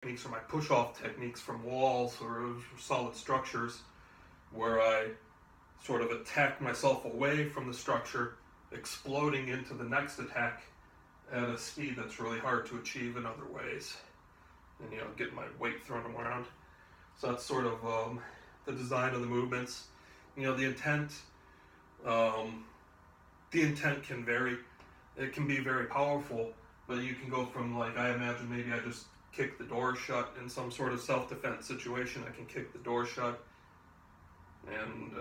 techniques are my push-off techniques from walls or solid structures, where I sort of attack myself away from the structure, exploding into the next attack at a speed that's really hard to achieve in other ways, and get my weight thrown around. So that's sort of the design of the movements. The intent. The intent can vary. It can be very powerful, but you can go from, like, I imagine maybe I just kick the door shut in some sort of self-defense situation. I can kick the door shut, and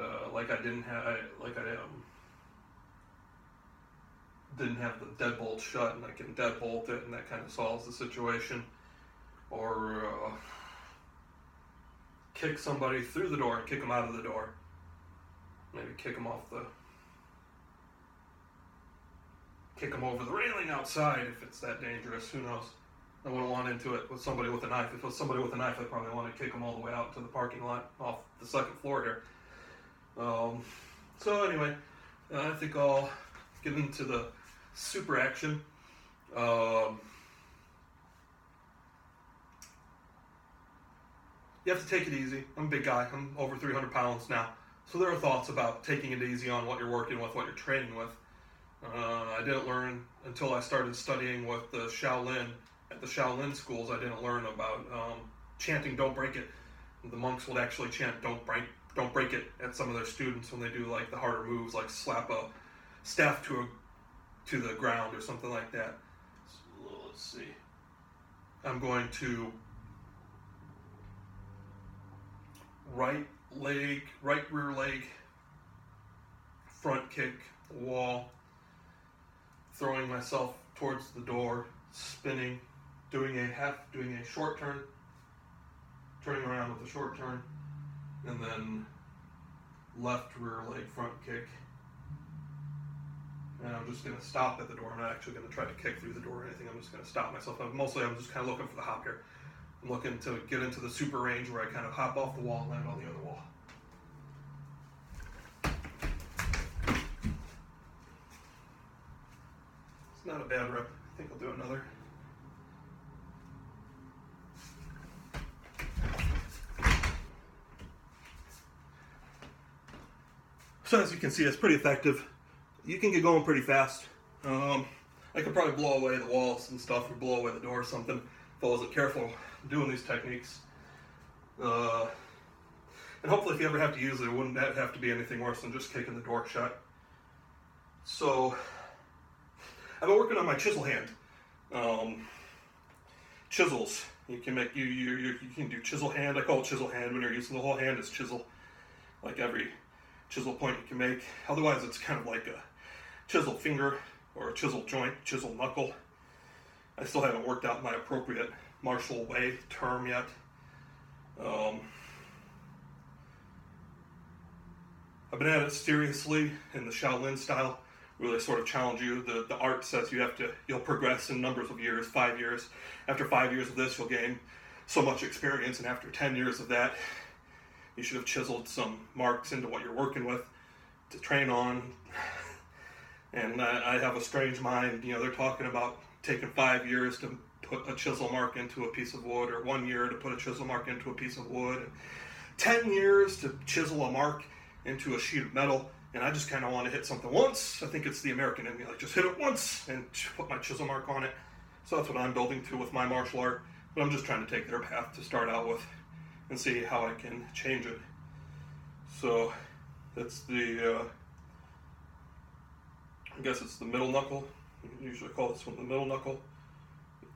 didn't have the deadbolt shut, and I can deadbolt it, and that kind of solves the situation. Or kick somebody through the door and kick them out of the door. Maybe kick them over the railing outside if it's that dangerous. Who knows? I wouldn't want into it with somebody with a knife. If it was somebody with a knife, I'd probably want to kick them all the way out to the parking lot off the second floor here. So anyway, I think I'll get into the super action. You have to take it easy. I'm a big guy. I'm over 300 pounds now. So there are thoughts about taking it easy on what you're working with, what you're training with. I didn't learn until I started studying with the Shaolin. At the Shaolin schools, I didn't learn about chanting "Don't break it." The monks would actually chant "Don't break it" at some of their students when they do like the harder moves, like slap a staff to the ground or something like that. So, let's see. I'm going to right rear leg, front kick, wall, throwing myself towards the door, spinning, doing a short turn, turning around with a short turn, and then left rear leg front kick. And I'm just going to stop at the door. I'm not actually going to try to kick through the door or anything. I'm just going to stop myself. I'm just kind of looking for the hop here. I'm looking to get into the super range where I kind of hop off the wall and land on the other wall. It's not a bad rep. I think I'll do another. So as you can see, it's pretty effective. You can get going pretty fast. I could probably blow away the walls and stuff, or blow away the door or something if I wasn't careful doing these techniques. And hopefully if you ever have to use it, it wouldn't have to be anything worse than just kicking the door shut. So I've been working on my chisel hand. Chisels. You can do chisel hand. I call it chisel hand when you're using the whole hand as chisel. Like every chisel point you can make. Otherwise it's kind of like a chisel finger or a chisel joint, chisel knuckle. I still haven't worked out my appropriate martial way term yet. I've been at it seriously in the Shaolin style. Really sort of challenge you. The art says you'll progress in numbers of years, 5 years. After 5 years of this, you'll gain so much experience, and after 10 years of that, you should have chiseled some marks into what you're working with to train on. And I have a strange mind. They're talking about taking 5 years to put a chisel mark into a piece of wood, or 1 year to put a chisel mark into a piece of wood, and 10 years to chisel a mark into a sheet of metal. And I just kind of want to hit something once. I think it's the American in me, like just hit it once and put my chisel mark on it. So that's what I'm building to with my martial art. But I'm just trying to take their path to start out with and see how I can change it. So that's I guess it's the middle knuckle. You usually call this one the middle knuckle.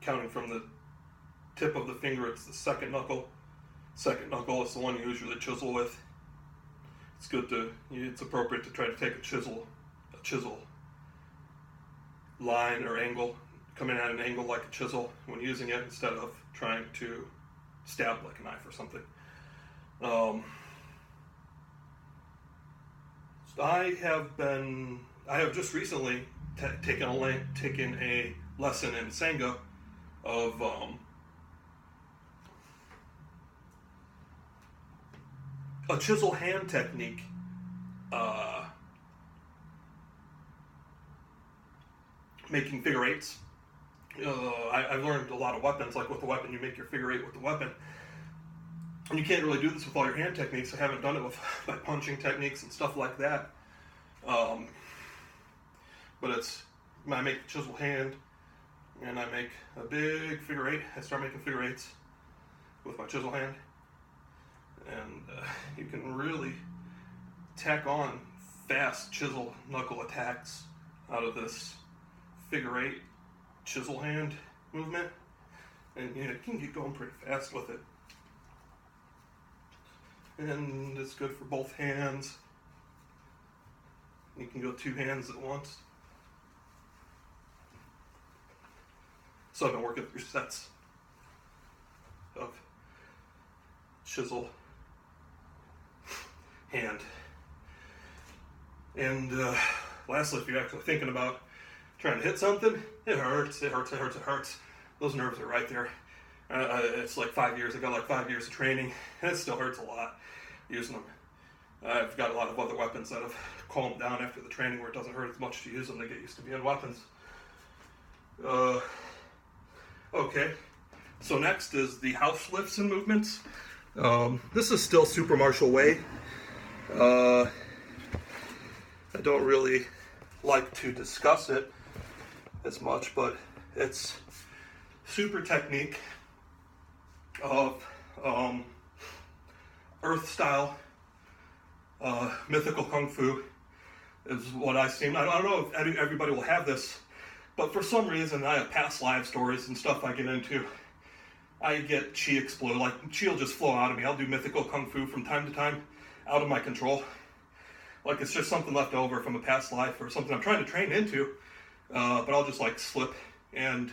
Counting from the tip of the finger, it's the second knuckle. Second knuckle is the one you usually chisel with. It's appropriate to try to take a chisel line or angle, coming at an angle like a chisel when using it, instead of trying to stab like a knife or something. I have just recently taken a lesson in Sangha of a chisel hand technique, making figure eights I've learned a lot of weapons. Like with the weapon, you make your figure eight with the weapon. And you can't really do this with all your hand techniques. I haven't done it with my punching techniques and stuff like that. But I make the chisel hand, and I make a big figure eight. I start making figure eights with my chisel hand. And you can really tack on fast chisel knuckle attacks out of this figure eight chisel hand movement. And you can get going pretty fast with it. And it's good for both hands. You can go two hands at once. So I've been working through sets of chisel hand. And lastly, if you're actually thinking about trying to hit something, it hurts. Those nerves are right there. It's like 5 years. I got like 5 years of training, and it still hurts a lot using them. I've got a lot of other weapons that have calmed down after the training where it doesn't hurt as much to use them. They get used to being weapons. Okay, so next is the house lifts and movements. This is still Super Martial Way. I don't really like to discuss it as much, but it's super technique of earth style mythical kung fu is what I've seen. I don't know if everybody will have this, but for some reason I have past live stories and stuff I get into. I get chi explode, like chi will just flow out of me. I'll do mythical kung fu from time to time, out of my control. Like it's just something left over from a past life or something I'm trying to train into, but I'll just like slip and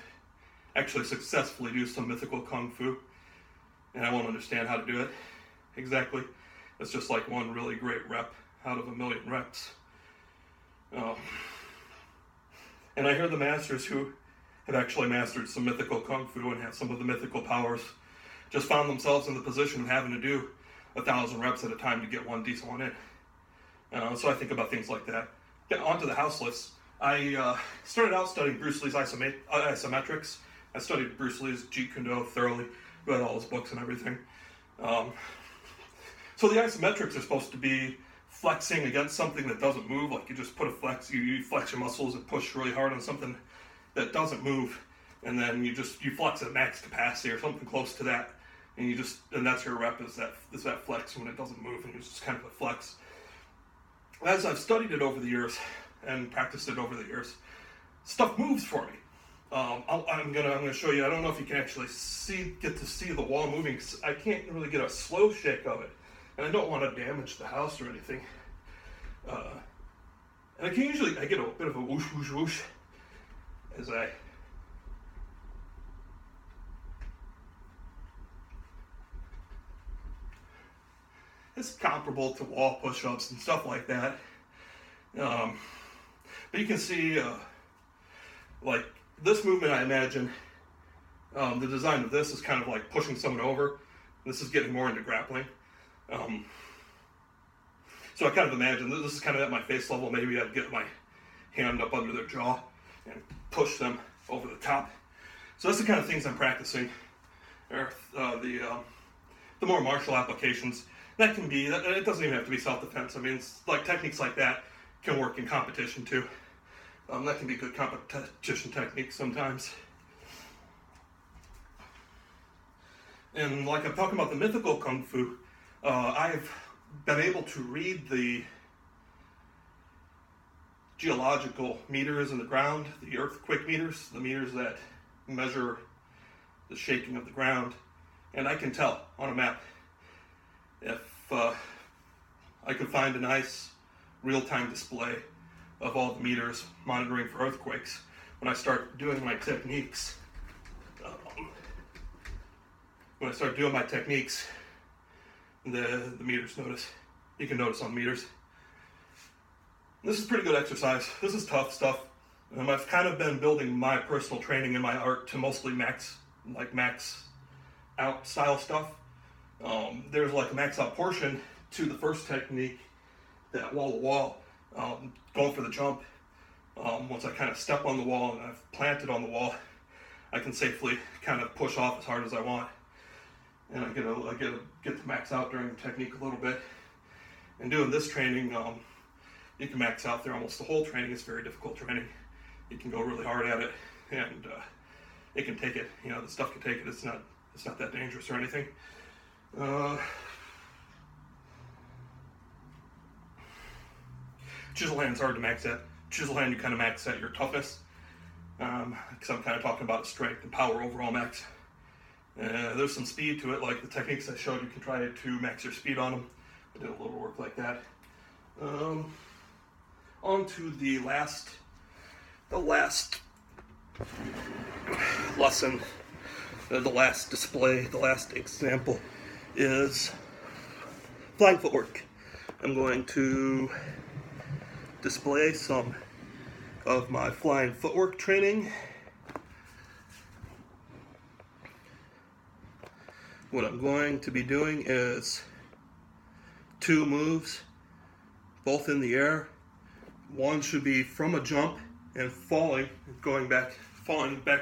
actually successfully do some mythical kung fu, and I won't understand how to do it exactly. It's just like one really great rep out of a million reps. And I hear the masters who have actually mastered some mythical kung fu and have some of the mythical powers just found themselves in the position of having to do 1,000 reps at a time to get one decent one in. So I think about things like that. Get onto the house lifts. I started out studying Bruce Lee's isometrics. I studied Bruce Lee's Jeet Kune Do thoroughly, read all his books and everything. So the isometrics are supposed to be flexing against something that doesn't move. Like you just put a flex, you flex your muscles and push really hard on something that doesn't move, and then you flex at max capacity or something close to that, and that's your rep is that flex when it doesn't move, and it's just kind of a flex. As I've studied it over the years and practiced it over the years, stuff moves for me. I'm gonna show you. I don't know if you can actually get to see the wall moving. I can't really get a slow shake of it, and I don't want to damage the house or anything. And I get a bit of a whoosh whoosh whoosh as it's comparable to wall push-ups and stuff like that. But you can see, like this movement, I imagine, the design of this is kind of like pushing someone over. This is getting more into grappling. So I kind of imagine this is kind of at my face level. Maybe I'd get my hand up under their jaw and push them over the top. So that's the kind of things I'm practicing. The more martial applications. That can be, it doesn't even have to be self-defense. I mean, it's like techniques like that can work in competition too. That can be good competition techniques sometimes. And like I'm talking about the mythical kung fu, I've been able to read the geological meters in the ground, the earthquake meters, the meters that measure the shaking of the ground, and I can tell on a map if I could find a nice real-time display of all the meters monitoring for earthquakes. When I start doing my techniques, the meters notice. You can notice on meters. This is pretty good exercise. This is tough stuff. I've kind of been building my personal training in my art to mostly max out style stuff. There's like a max out portion to the first technique, that wall to wall, going for the jump. Once I kind of step on the wall and I've planted on the wall, I can safely kind of push off as hard as I want. And I get to max out during the technique a little bit. And doing this training, you can max out through almost the whole training. It's very difficult training. You can go really hard at it, and it can take it. The stuff can take it. It's not that dangerous or anything. Chisel hand's hard to max at. Chisel hand, you kind of max at your toughness, because I'm kind of talking about strength and power overall max. There's some speed to it, like the techniques I showed. You can try to max your speed on them. I did a little work like that. On to the last lesson, the last display, the last example is flying footwork. I'm going to display some of my flying footwork training. What I'm going to be doing is 2 moves, both in the air. One should be from a jump and falling back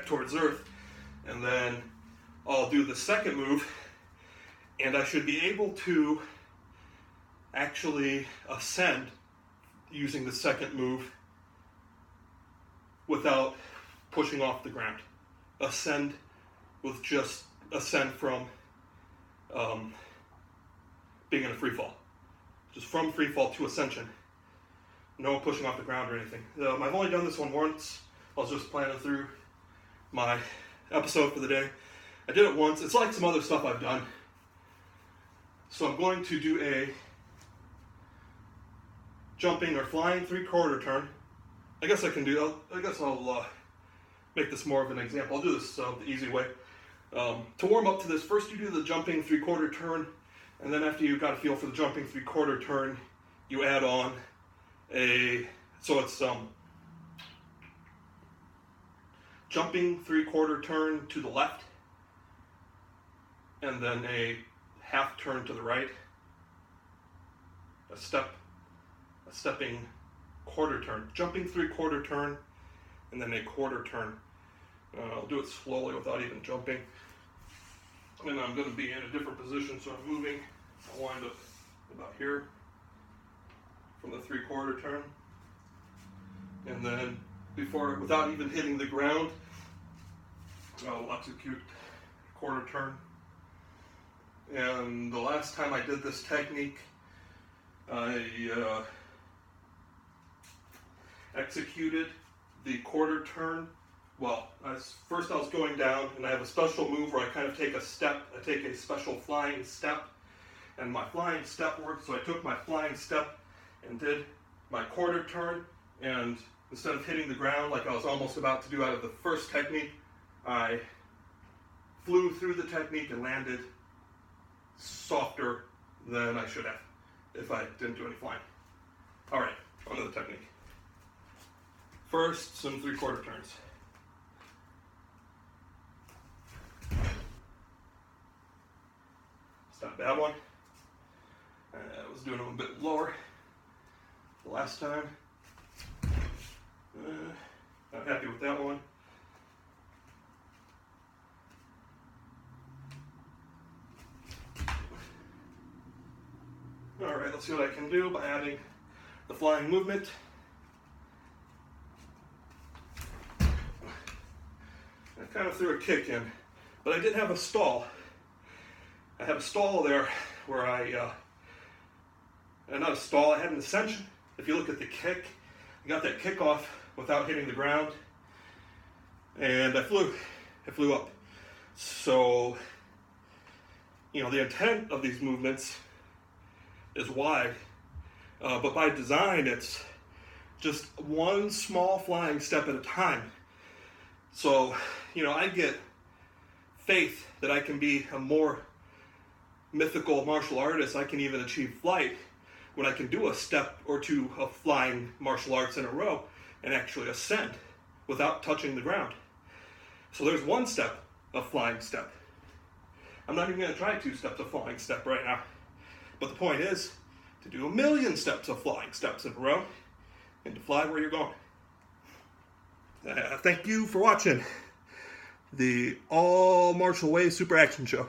towards earth, and then I'll do the second move, and I should be able to actually ascend using the second move without pushing off the ground. Ascend from being in a free fall. Just from free fall to ascension. No pushing off the ground or anything. I've only done this one once. I was just planning through my episode for the day. I did it once. It's like some other stuff I've done. So I'm going to do a jumping or flying 3/4 turn. I'll make this more of an example. I'll do this the easy way. To warm up to this, first you do the jumping 3/4 turn, and then after you've got a feel for the jumping 3/4 turn, you add on jumping 3/4 turn to the left, and then a half turn to the right, a stepping 1/4 turn, jumping 3/4 turn, and then a 1/4 turn. I'll do it slowly without even jumping. And I'm going to be in a different position, so I'm moving. I'll wind up about here from the 3/4 turn. And then without even hitting the ground, I'll execute 1/4 turn. And the last time I did this technique, I executed the 1/4 turn. Well, first I was going down, and I have a special move where I kind of take a step. I take a special flying step, and my flying step worked, so I took my flying step and did my 1/4 turn, and instead of hitting the ground like I was almost about to do out of the first technique, I flew through the technique and landed softer than I should have if I didn't do any flying. Alright, on to the technique. First, some 3/4 turns. It's not a bad one. I was doing them a bit lower the last time. Not happy with that one. Alright, let's see what I can do by adding the flying movement. I kind of threw a kick in, but I did have a stall. I had a stall there where not a stall, I had an ascension. If you look at the kick, I got that kick off without hitting the ground, and I flew up. So, the intent of these movements is wide, but by design, it's just one small flying step at a time. So, I get faith that I can be a more mythical martial artist. I can even achieve flight when I can do a step or two of flying martial arts in a row and actually ascend without touching the ground. So there's one step of flying step. I'm not even going to try 2 steps of flying step right now. But the point is to do 1,000,000 steps of flying steps in a row and to fly where you're going. Thank you for watching. the All Martial Way Super Action Show.